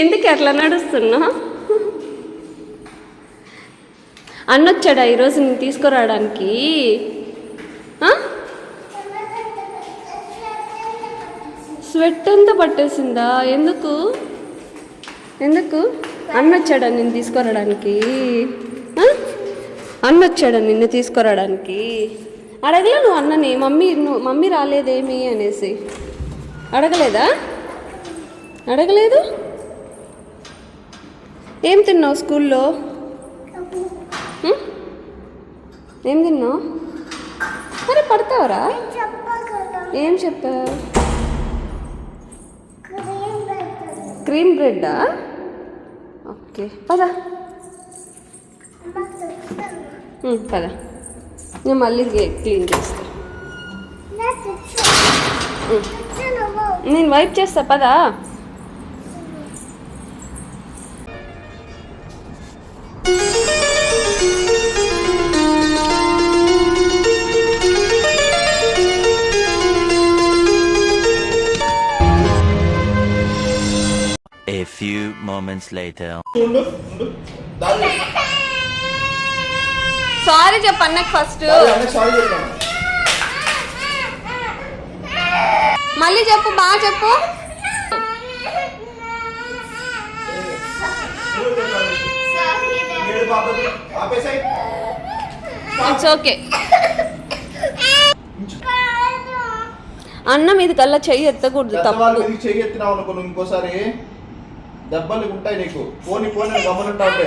ఎందుకు అట్లా నడుస్తున్నా? అన్నొచ్చాడా ఈరోజు నేను తీసుకురావడానికి? స్వెట్ అంతా పట్టేసిందా? ఎందుకు ఎందుకు? అన్నొచ్చాడా నిన్ను తీసుకురావడానికి? అన్నొచ్చాడా నిన్ను తీసుకురావడానికి? అడగలే నువ్వు అన్నని? మమ్మీ రాలేదేమి అనేసి అడగలేదా? అడగలేదు? ఏం తిన్నావు స్కూల్లో? ఏం తిన్నావు? మరి పడతావరా? ఏం చెప్పావు? క్రీమ్ బ్రెడ్డా? ఓకే పద పద, నేను మళ్ళీ క్లీన్ చేస్తా. నేను వైప్ చేస్తా పదా. A few moments later. Sorry చెప్పు అన్నకు ఫస్ట్. మళ్ళీ చెప్పు, బాగా చెప్పు. It's okay. అన్న మీద కల్లా చెయ్యి ఎత్తకూడదు, తప్పు. చెయ్యి ఎత్తినావు అనుకో ఇంకోసారి దెబ్బలు ఉంటాయి నీకు. పోని గమనుంటా ఉంటే